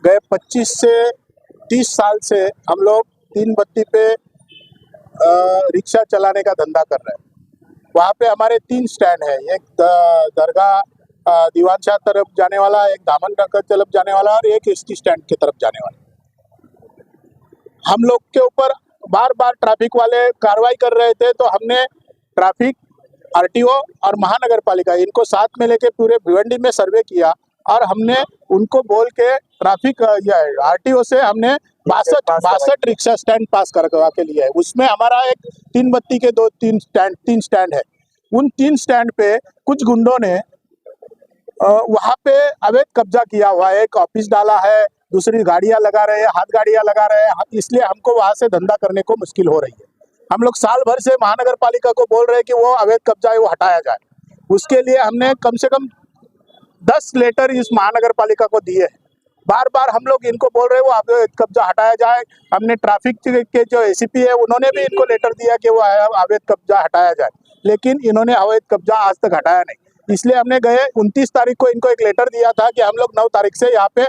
गए 25 से 30 साल से हम लोग तीन बत्ती पे रिक्शा चलाने का धंधा कर रहे हैं। वहाँ पे हमारे 3 स्टैंड है, एक दरगाह दीवान शाह तरफ जाने वाला, एक दामन नगर तरफ जाने वाला और एक एसटी स्टैंड की तरफ जाने वाला। हम लोग के ऊपर बार बार ट्रैफिक वाले कार्रवाई कर रहे थे, तो हमने ट्रैफिक, आरटीओ और महानगर पालिका इनको साथ में लेके पूरे भिवंडी में सर्वे किया और हमने उनको बोल के ट्रैफिक आरटीओ से हमने 62 रिक्शा स्टैंड पास करवा के लिया है। उसमें हमारा एक तीन बत्ती के तीन स्टैंड है। उन 3 स्टैंड पे कुछ गुंडों ने वहाँ पे अवैध कब्जा किया हुआ है, एक ऑफिस डाला है, दूसरी गाड़ियां लगा रहे हैं, हाथ गाड़ियां लगा रहे हैं, इसलिए हमको वहाँ से धंधा करने को मुश्किल हो रही है। हम लोग साल भर से महानगर पालिका को बोल रहे हैं कि वो अवैध कब्जा है वो हटाया जाए। उसके लिए हमने कम से कम 10 लेटर इस महानगर पालिका को दिए हैं। बार बार हम लोग इनको बोल रहे हैं वो अवैध कब्जा हटाया जाए। हमने ट्रैफिक के जो एसीपी है उन्होंने भी इनको लेटर दिया कि वो अवैध कब्जा हटाया जाए, लेकिन इन्होंने अवैध कब्जा आज तक हटाया नहीं। इसलिए हमने गए 29 तारीख को इनको एक लेटर दिया था कि हम लोग 9 तारीख से यहाँ पे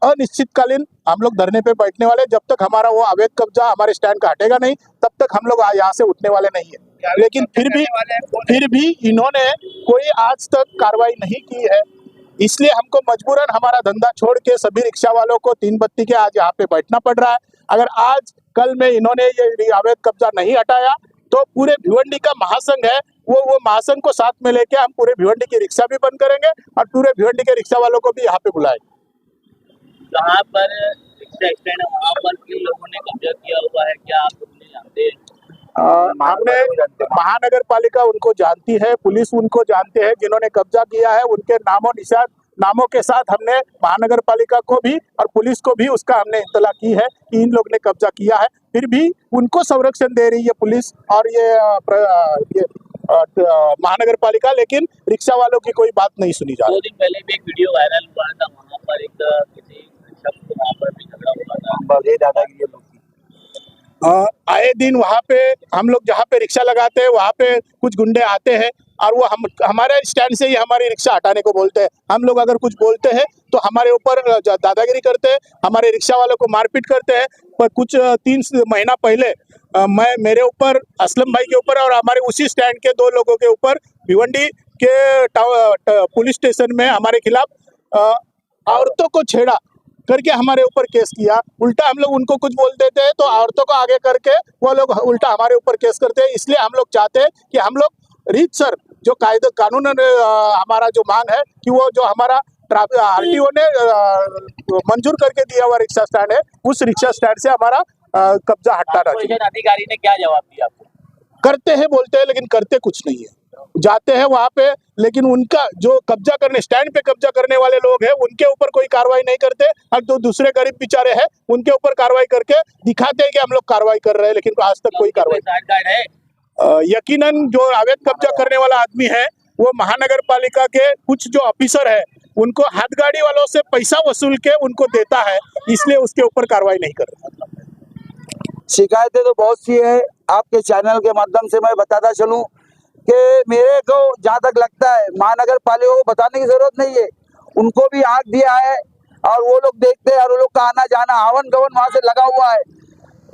अनिश्चितकालीन हम लोग धरने पे बैठने वाले, जब तक हमारा वो अवैध कब्जा हमारे स्टैंड का हटेगा नहीं तब तक हम लोग यहाँ से उठने वाले नहीं है। लेकिन फिर भी इन्होंने कोई आज तक कार्रवाई नहीं की है, इसलिए हमको मजबूरन हमारा धंधा छोड़ के सभी रिक्शा वालों को तीन बत्ती के आज यहाँ पे बैठना पड़ रहा है। अगर आज कल में इन्होंने ये अवैध कब्जा नहीं हटाया तो पूरे भिवंडी का महासंघ है वो महासंघ को साथ में लेके हम पूरे भिवंडी की रिक्शा भी बंद करेंगे और पूरे भिवंडी के रिक्शा वालों को भी यहाँ पे बुलाएंगे। जहाँ पर रिक्शा स्टैंड है वहाँ पर किन लोगों ने कब्जा किया हुआ है, क्या आप नहीं जानते हैं? हमने महानगर पालिका उनको जानती है, पुलिस उनको जानते हैं, जिन्होंने कब्जा किया है उनके नामों के साथ हमने महानगर पालिका को भी और पुलिस को भी उसका हमने इत्तला की है कि इन लोग ने कब्जा किया है। फिर भी उनको संरक्षण दे रही है पुलिस और ये महानगर पालिका, लेकिन रिक्शा वालों की कोई बात नहीं सुनी जा रही। 2 दिन पहले भी एक वीडियो वायरल हुआ था, वहाँ पर एक किसी शख्स को वहाँ पर भी झगड़ा हुआ था, दादागिरी आए दिन वहाँ पे हम लोग जहाँ पे रिक्शा लगाते हैं वहाँ पे कुछ गुंडे आते हैं और वो हमारे स्टैंड से ही हमारी रिक्शा हटाने को बोलते हैं। हम लोग अगर कुछ बोलते हैं तो हमारे ऊपर दादागिरी करते हैं, हमारे रिक्शा वालों को मारपीट करते हैं। पर कुछ 3 महीना पहले मेरे ऊपर, असलम भाई के ऊपर और हमारे उसी स्टैंड के 2 लोगों के ऊपर भिवंडी के पुलिस स्टेशन में हमारे खिलाफ औरतों को छेड़ा करके हमारे ऊपर केस किया। उल्टा हम लोग उनको कुछ बोल देते हैं तो औरतों को आगे करके वो लोग उल्टा हमारे ऊपर केस करते हैं। इसलिए हम लोग चाहते हैं कि हम लोग रीतसर जो कानून हमारा जो मांग है कि वो जो हमारा आरटीओ ने मंजूर करके दिया हुआ रिक्शा स्टैंड है उस रिक्शा स्टैंड से हमारा कब्जा हटाना चाहिए। अधिकारी ने क्या जवाब दिया आपको? करते हैं बोलते हैं लेकिन करते कुछ नहीं है। जाते हैं वहाँ पे लेकिन उनका जो कब्जा करने स्टैंड पे कब्जा करने वाले लोग हैं उनके ऊपर कोई कार्रवाई नहीं करते और जो दूसरे गरीब बेचारे हैं उनके ऊपर कार्रवाई करके दिखाते हैं कि हम लोग कार्रवाई कर रहे हैं, लेकिन आज तक कोई कार्रवाई है। यकीनन जो अवैध कब्जा करने वाला आदमी है वो महानगर पालिका के कुछ जो ऑफिसर है उनको हाथ गाड़ी वालों से पैसा वसूल के उनको देता है, इसलिए उसके ऊपर कार्रवाई नहीं कर रहा। शिकायतें तो बहुत सी है। आपके चैनल के माध्यम से मैं बताता चलूं कि मेरे को जहाँ तक लगता है महानगर पालिका को बताने की जरूरत नहीं है, उनको भी आंख दिया है और वो लोग देखते हैं और वो लोग का आना जाना आवन गवन वहाँ से लगा हुआ है।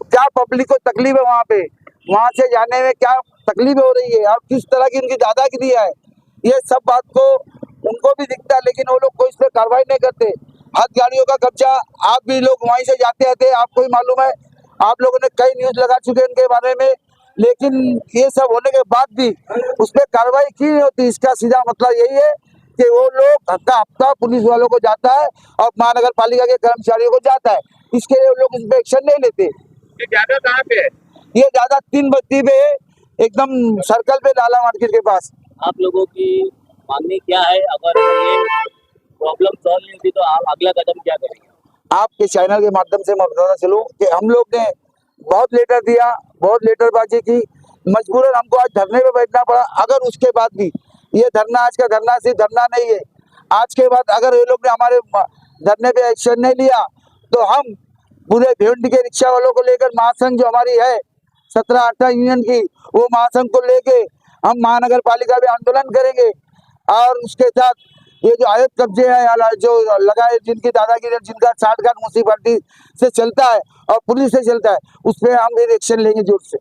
क्या पब्लिक को तकलीफ है वहाँ से जाने में क्या तकलीफ हो रही है और किस तरह की उनकी दादागिरी है, ये सब बात को उनको भी दिखता है, लेकिन वो लोग कोई इस पर कार्रवाई नहीं करते। हाथ गाड़ियों का कब्जा, आप भी लोग वहीं से जाते आते, आपको ही मालूम है, आप लोगों ने कई न्यूज लगा चुके हैं उनके बारे में, लेकिन ये सब होने के बाद भी उस पर कार्रवाई की नहीं होती। इसका सीधा मतलब यही है कि वो लोग हफ्ता पुलिस वालों को जाता है और महानगर पालिका के कर्मचारियों को जाता है, इसके लिए वो लोग इस पर एक्शन नहीं लेते। ये ज्यादा कहाँ पे है? ये ज्यादा 3 बत्ती पे है, एकदम सर्कल पे लाला मार्केट के पास। आप लोगों की मांगनी क्या है? अगर ये प्रॉब्लम सॉल्व नहीं होती तो आप अगला कदम क्या करेंगे? आपके चैनल के माध्यम से मैं बताना चलूं कि हम लोग ने बहुत लेटर दिया, बहुत लेटरबाजी की, मजबूरन हमको आज धरने पे बैठना पड़ा। अगर उसके बाद भी ये धरना, आज का धरना सिर्फ धरना नहीं है, आज के बाद अगर ये लोग ने हमारे धरने पे एक्शन नहीं लिया तो हम पूरे भिवंडी के रिक्शा वालों को लेकर महासंघ जो हमारी है 17-18 यूनियन की, वो महासंघ को लेके हम महानगर पालिका में आंदोलन करेंगे। और उसके साथ ये जो अवैध कब्जे है या जो लगाए, जिनकी दादागिरी, जिनका साठगांठ म्युनिसिपैलिटी से चलता है और पुलिस से चलता है, उस पर हम भी एक्शन लेंगे जोर से।